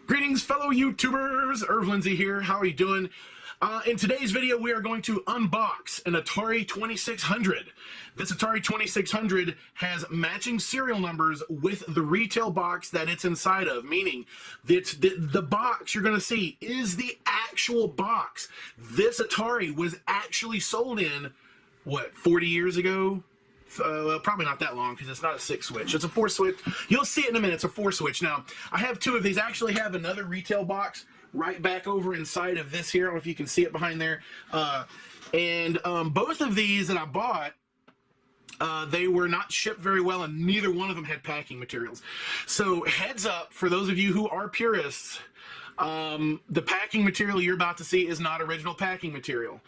Greetings, fellow YouTubers. Irv Lindsay here. How are you doing? In today's video, we are going to unbox an Atari 2600. This Atari 2600 has matching serial numbers with the retail box that it's inside of, meaning that the box you're going to see is the actual box. This Atari was actually sold in, what, 40 years ago? Well, probably not that long because it's not a 6-switch. It's a 4-switch. You'll see it in a minute. It's a 4-switch. Now, I have two of these. I actually have another retail box right back over inside of this here. I don't know if you can see it behind there. Both of these that I bought, they were not shipped very well, and neither one of them had packing materials. So heads up for those of you who are purists, the packing material you're about to see is not original packing material.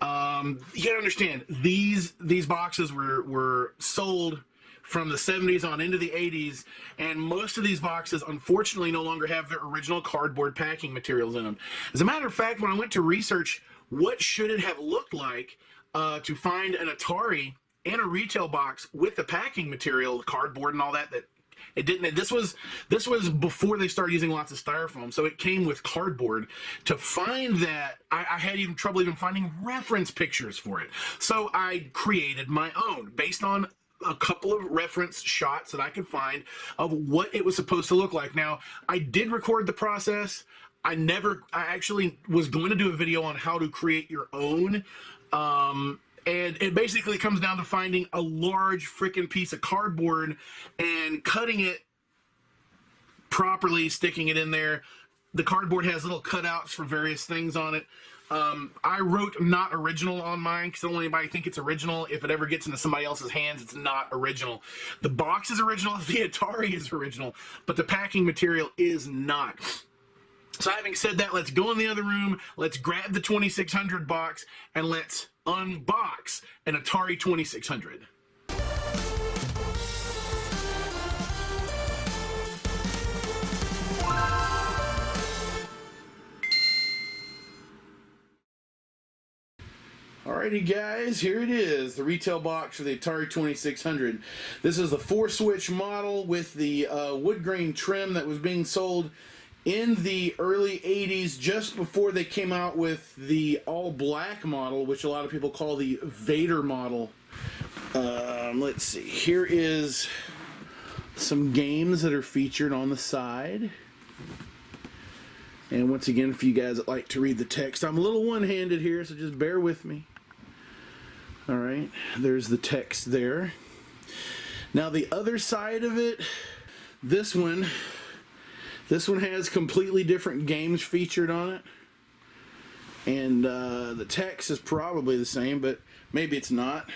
You gotta understand, these boxes were sold from the 70s on into the 80s, and most of these boxes unfortunately no longer have their original cardboard packing materials in them. As a matter of fact, when I went to research what should it have looked like to find an Atari in a retail box with the packing material, cardboard and all that, it didn't. This was before they started using lots of styrofoam, so it came with cardboard. To find that, I had even trouble even finding reference pictures for it. So I created my own based on a couple of reference shots that I could find of what it was supposed to look like. Now, I did record the process. I actually was going to do a video on how to create your own. And it basically comes down to finding a large freaking piece of cardboard and cutting it properly, sticking it in there. The cardboard has little cutouts for various things on it. I wrote not original on mine because I don't want anybody to think it's original. If it ever gets into somebody else's hands, it's not original. The box is original, the Atari is original, but the packing material is not. So having said that, let's go in the other room, let's grab the 2600 box, and let's unbox an Atari 2600. Alrighty guys, here it is, the retail box for the Atari 2600. This is the 4-switch model with the wood grain trim that was being sold in the early 80s, just before they came out with the all-black model, which a lot of people call the Vader model. Let's see, here is some games that are featured on the side. And once again, for you guys that like to read the text, I'm a little one-handed here, so just bear with me. Alright, there's the text there. Now the other side of it, this one has completely different games featured on it. And the text is probably the same, but maybe it's not.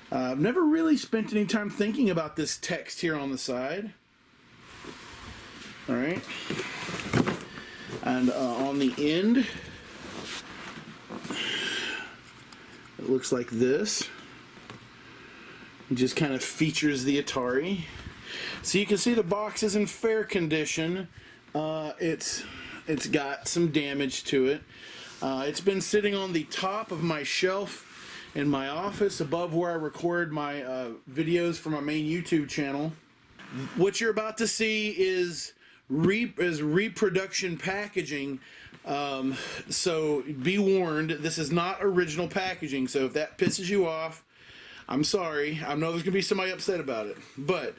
I've never really spent any time thinking about this text here on the side. Alright. And on the end, it looks like this. It just kind of features the Atari. So you can see the box is in fair condition. It's got some damage to it. It's been sitting on the top of my shelf in my office above where I record my videos for my main YouTube channel. What you're about to see is reproduction packaging, so be warned, this is not original packaging, so if that pisses you off, I'm sorry. I know there's gonna be somebody upset about it, but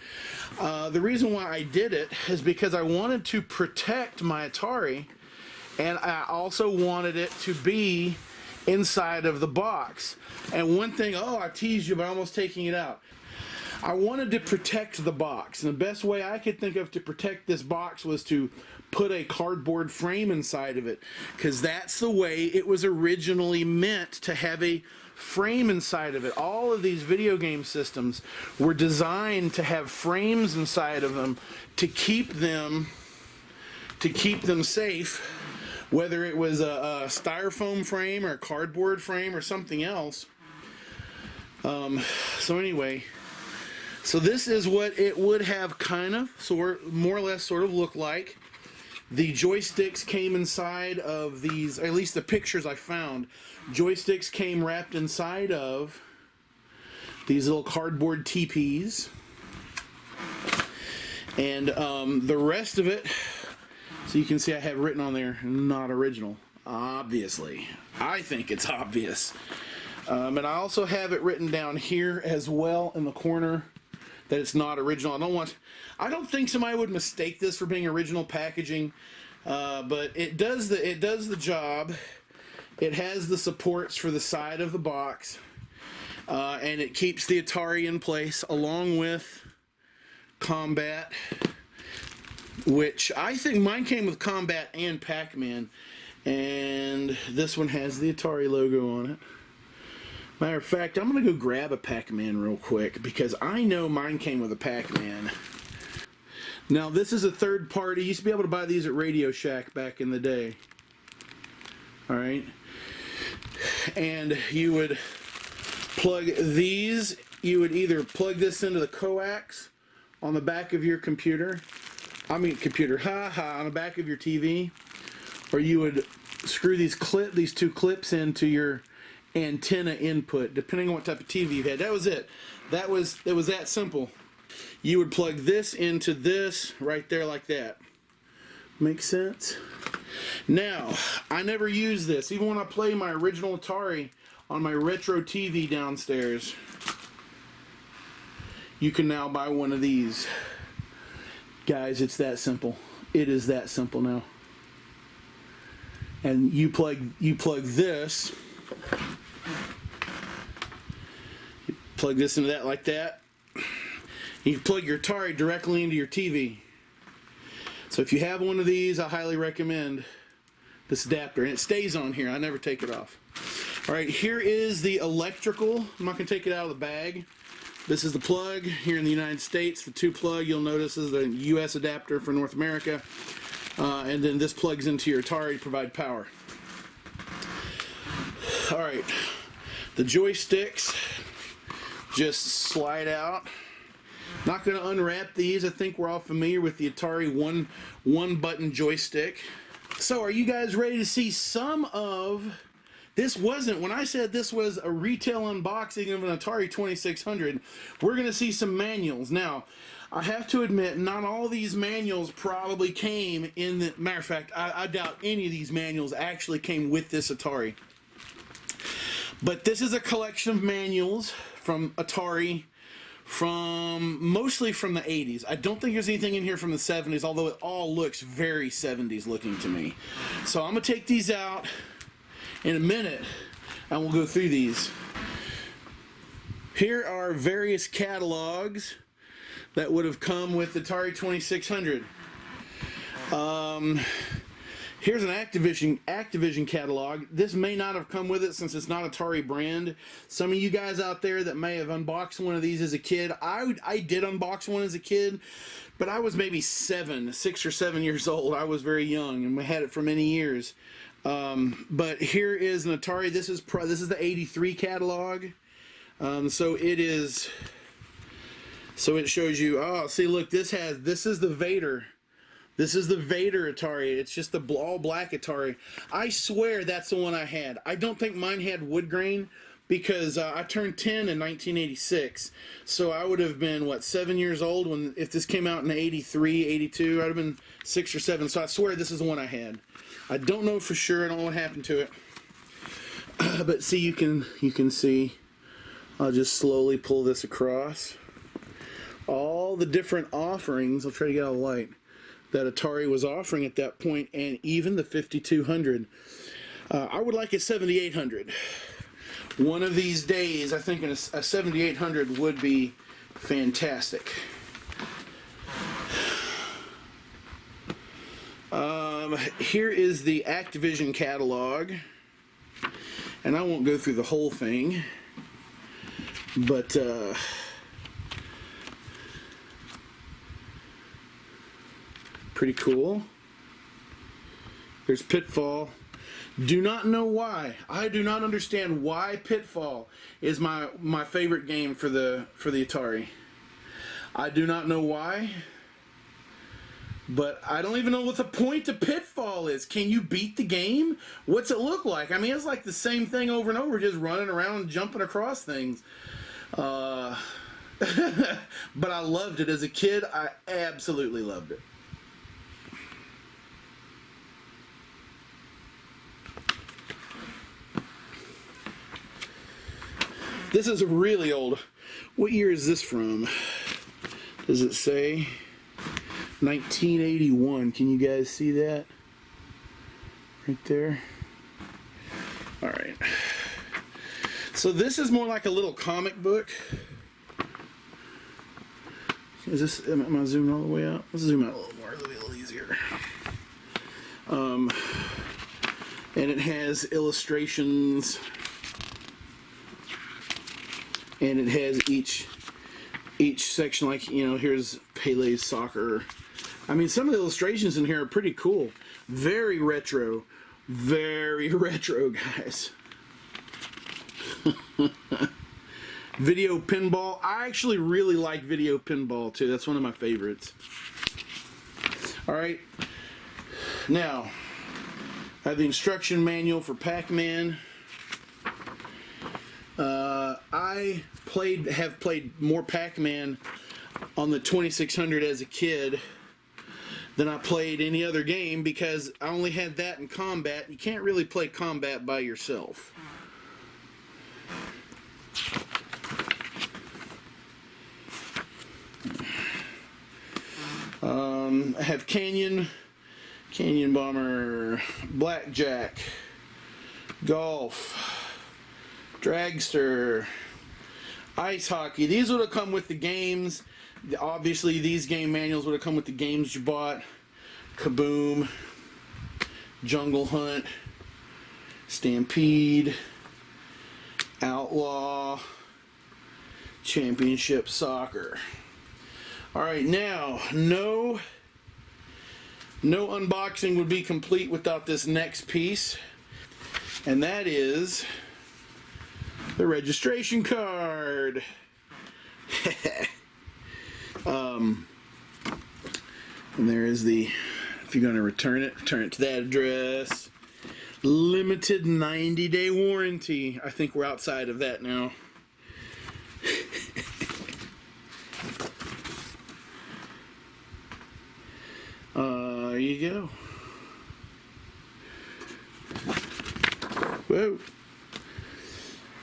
the reason why I did it is because I wanted to protect my Atari, and I also wanted it to be inside of the box. And one thing, oh, I teased you by almost taking it out. I wanted to protect the box, and the best way I could think of to protect this box was to put a cardboard frame inside of it, because that's the way it was originally meant, to have a frame inside of it. All of these video game systems were designed to have frames inside of them to keep them safe, whether it was a styrofoam frame or a cardboard frame or something else. So anyway, so this is what it would have kind of, more or less sort of look like. The joysticks came inside of these, at least the pictures I found, joysticks came wrapped inside of these little cardboard TPs. And the rest of it So you can see I have written on there, not original. Obviously. I think it's obvious. And I also have it written down here as well in the corner that it's not original. I don't think somebody would mistake this for being original packaging, but it does the job. It has the supports for the side of the box, and it keeps the Atari in place along with Combat, which I think mine came with Combat and Pac-Man, and this one has the Atari logo on it. Matter of fact, I'm going to go grab a Pac-Man real quick because I know mine came with a Pac-Man. Now, this is a third party. You used to be able to buy these at Radio Shack back in the day. Alright? And you would plug these. You would either plug this into the coax on the back of your computer. On the back of your TV. Or you would screw these two clips into your antenna input, depending on what type of TV you had. That was it. It was that simple. You would plug this into this right there like that. Make sense? Now, I never use this. Even when I play my original Atari on my retro TV downstairs, you can now buy one of these. Guys, it's that simple. It is that simple now. And you plug this. You plug this into that like that. You plug your Atari directly into your TV. So if you have one of these, I highly recommend this adapter. And it stays on here. I never take it off. Alright, here is the electrical. I'm not going to take it out of the bag. This is the plug here in the United States. The 2-plug, you'll notice, is the US adapter for North America. And then this plugs into your Atari to provide power. Alright, the joysticks just slide out. Not going to unwrap these. I think we're all familiar with the Atari one button joystick. So are you guys ready to see some of... This wasn't, when I said this was a retail unboxing of an Atari 2600, we're going to see some manuals. Now, I have to admit, not all these manuals probably came in the... Matter of fact, I doubt any of these manuals actually came with this Atari. But this is a collection of manuals from Atari, mostly from the 80s. I don't think there's anything in here from the 70s, although it all looks very 70s looking to me. So I'm going to take these out in a minute, and we'll go through these. Here are various catalogs that would have come with the Atari 2600. Here's an Activision catalog. This may not have come with it since it's not Atari brand. Some of you guys out there that may have unboxed one of these as a kid, I did unbox one as a kid, but I was maybe 6 or 7 years old. I was very young, and we had it for many years. But here is an Atari. This is the 83 catalog. So it shows you. Oh, see, look, this is the Vader. This is the Vader Atari. It's just the all black Atari. I swear that's the one I had. I don't think mine had wood grain because I turned 10 in 1986. So I would have been, what, 7 years old if this came out in 83, 82. I'd have been 6 or 7. So I swear this is the one I had. I don't know for sure. I don't know what happened to it. But see, you can see. I'll just slowly pull this across. All the different offerings. I'll try to get out of the light. That Atari was offering at that point, and even the 5200. I would like a 7800. One of these days, I think a 7800 would be fantastic. Here is the Activision catalog, and I won't go through the whole thing, but pretty cool. There's Pitfall. Do not know why. I do not understand why Pitfall is my favorite game for the Atari. I do not know why. But I don't even know what the point to Pitfall is. Can you beat the game? What's it look like? I mean, it's like the same thing over and over, just running around and jumping across things. But I loved it. As a kid, I absolutely loved it. This is really old. What year is this from? Does it say? 1981. Can you guys see that? Right there. All right. So this is more like a little comic book. Is this, am I zooming all the way out? Let's zoom out a little more, it'll be a little easier. And it has illustrations, and it has each section, like, you know, here's Pele's soccer. I mean, some of the illustrations in here are pretty cool. Very retro, guys. Video pinball. I actually really like video pinball too. That's one of my favorites. All right. Now, I have the instruction manual for Pac-Man. I have played more Pac-Man on the 2600 as a kid than I played any other game, because I only had that in combat. You can't really play combat by yourself. I have Canyon Bomber, Blackjack, Golf, Dragster, Ice Hockey. These would have come with the games. Obviously, these game manuals would have come with the games you bought. Kaboom, Jungle Hunt, Stampede, Outlaw, Championship Soccer. Alright, now, no unboxing would be complete without this next piece, and that is the registration card. And there is the, if you're going to return it to that address. Limited 90-day warranty. I think we're outside of that now. There you go. Whoa.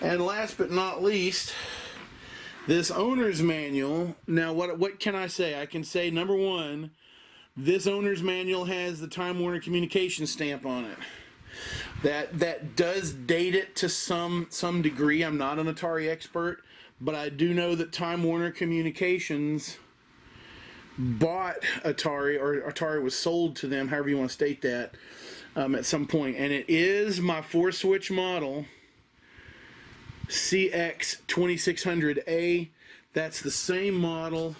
And last but not least, this owner's manual. Now, what can I say? I can say, number one, this owner's manual has the Time Warner Communications stamp on it. That does date it to some degree. I'm not an Atari expert, but I do know that Time Warner Communications bought Atari, or Atari was sold to them, however you want to state that, at some point. And it is my 4-switch model, CX2600A. That's the same model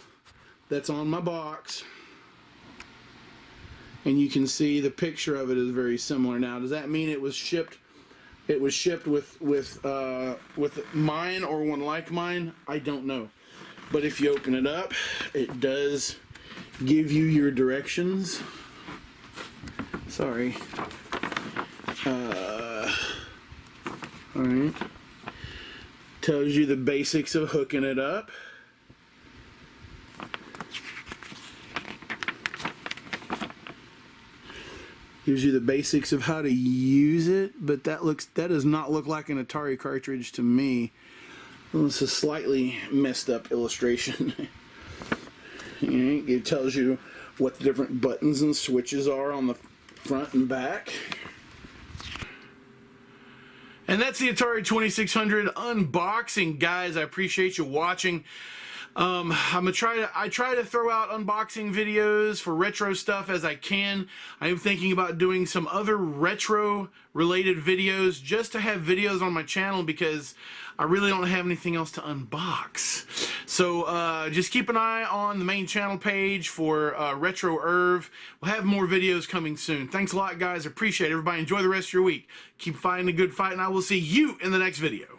that's on my box. And you can see the picture of it is very similar. Now, does that mean it was shipped? It was shipped with mine or one like mine? I don't know. But if you open it up, it does give you your directions. Sorry. Alright. Tells you the basics of hooking it up. Gives you the basics of how to use it, but that does not look like an Atari cartridge to me. Well, it's a slightly messed up illustration. It tells you what the different buttons and switches are on the front and back. And that's the Atari 2600 unboxing, guys. I appreciate you watching. I try to throw out unboxing videos for retro stuff as I can. I am thinking about doing some other retro related videos just to have videos on my channel, because I really don't have anything else to unbox. So just keep an eye on the main channel page for Retro Irv. We'll have more videos coming soon. Thanks a lot, guys. Appreciate it. Everybody enjoy the rest of your week. Keep fighting a good fight, and I will see you in the next video.